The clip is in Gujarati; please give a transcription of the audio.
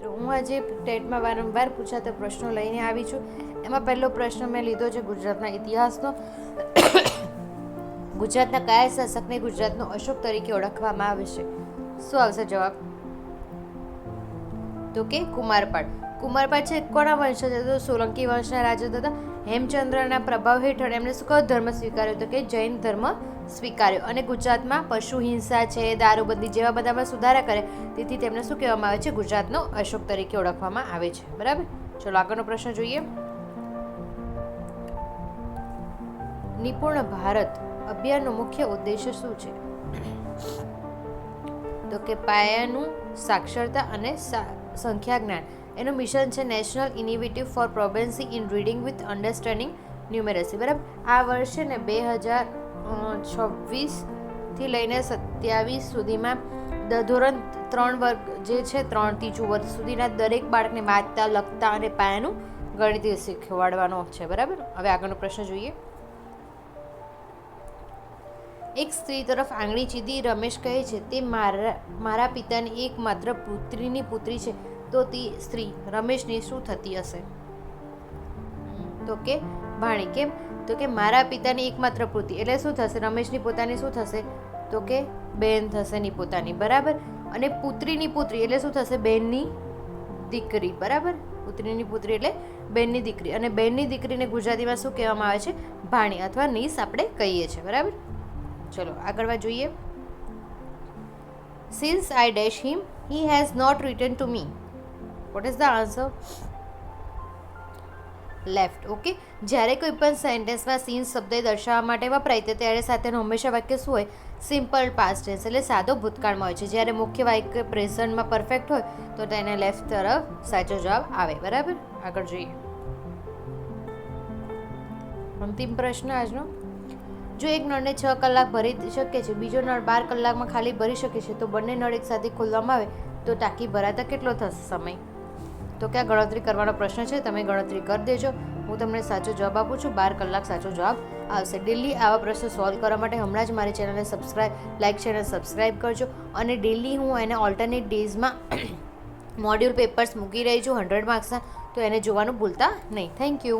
મિત્રો, હું આજે ટેટમાં વારંવાર પૂછાતા પ્રશ્નો લઈને આવી છું. એમાં પહેલો પ્રશ્ન મેં લીધો છે ગુજરાતના ઇતિહાસનો. ગુજરાતના કયા શાસકને ગુજરાતનો અશોક તરીકે ઓળખવામાં આવે છે? શું આવશે જવાબ? તો કે કુમારપાળ. કુમારપાળ છે કોના વંશજ હતા? તો સોલંકી વંશના રાજા હતા. હેમચંદ્રના પ્રભાવ હેઠળ એમણે શું કયો ધર્મ સ્વીકાર્યો? તો કે જૈન ધર્મ સ્વીકાર્યો. અને ગુજરાતમાં પશુ હિંસા છે, દારૂબંધી જેવા બધામાં સુધારા કરે, તેથી તેમને શું કહેવામાં આવે છે? ગુજરાતનો અશોક તરીકે ઓળખવામાં આવે છે. બરાબર. ચલો આગળનો પ્રશ્ન જોઈએ. નિપુણ ભારત અભિયાનનો મુખ્ય ઉદ્દેશ્ય શું છે? તો કે પાયાનું સાક્ષરતા અને સંખ્યા જ્ઞાન. એનું મિશન છે national initiative for proficiency in reading with understanding numeracy. બરાબર. આ વર્ષે ને 2026થી લઈને 27 સુધીમાં ધોરણ 3 વર્ગ જે છે 3 થી 4 વર્ષ સુધીના દરેક બાળકને વાંચતા, લખતા અને પાયાનું ગણિત શીખવાડવાનો છે. બરાબર. હવે આગળનો પ્રશ્ન જોઈએ. એક સ્ત્રી તરફ આંગળી ચીંધી રમેશ કહે છે, તે મારા પિતાની એકમાત્ર પુત્રીની પુત્રી છે. તો તે સ્ત્રી રમેશની શું થતી હશે? તો કે ભાણી. કેમ? તો કે મારા પિતાની એકમાત્ર પુત્રી એટલે શું થશે? રમેશની પોતાની શું થશે? તો કે બેન થશે ની પોતાની. બરાબર. અને પુત્રીની પુત્રી એટલે શું થશે? બેનની દીકરી. બરાબર. પુત્રીની પુત્રી એટલે બેનની દીકરી. અને બેનની દીકરીને ગુજરાતીમાં શું કહેવામાં આવે છે? ભાણી અથવા નીસ આપણે કહીએ છીએ. બરાબર. ચલો આગળ જોઈએ. Since I dash him he has not written to me. What is the answer? Left. Okay. જ્યારે કોઈ પણ સેન્ટેન્સમાં સિન્સ શબ્દ દર્શાવવા માટે વપરાય તો ત્યારે સાથેનું હંમેશા વાક્ય શું હોય? સિમ્પલ પાસ્ટ ટેન્સ એટલે સાદો ભૂતકાળમાં હોય છે. જ્યારે મુખ્ય વાક્ય પ્રેઝન્ટમાં પરફેક્ટ હોય તો તેને લેફ્ટ તરફ સાચો જવાબ આવે. બરાબર. આગળ જોઈએ. અંતિમ પ્રશ્ન આજનો. જો એક નળને 6 કલાક ભરી શકે છે, બીજો નળ 12 કલાકમાં ખાલી ભરી શકે છે, તો બંને નળ એકસાથે ખોલવામાં આવે તો ટાંકી ભરાતા કેટલો થશે સમય? તો કે આ ગણતરી કરવાનો પ્રશ્ન છે. તમે ગણતરી કરી દેજો. હું તમને સાચો જવાબ આપું છું. 12 કલાક સાચો જવાબ આવશે. ડેલી આવા પ્રશ્નો સોલ્વ કરવા માટે હમણાં જ મારી ચેનલને લાઈક ચેનલ સબસ્ક્રાઈબ કરજો. અને ડેલી હું એને ઓલ્ટરનેટ ડેઝમાં મોડ્યુલ પેપર્સ મૂકી રહી છું 100 માર્ક્સના, તો એને જોવાનું ભૂલતા નહીં. Thank you.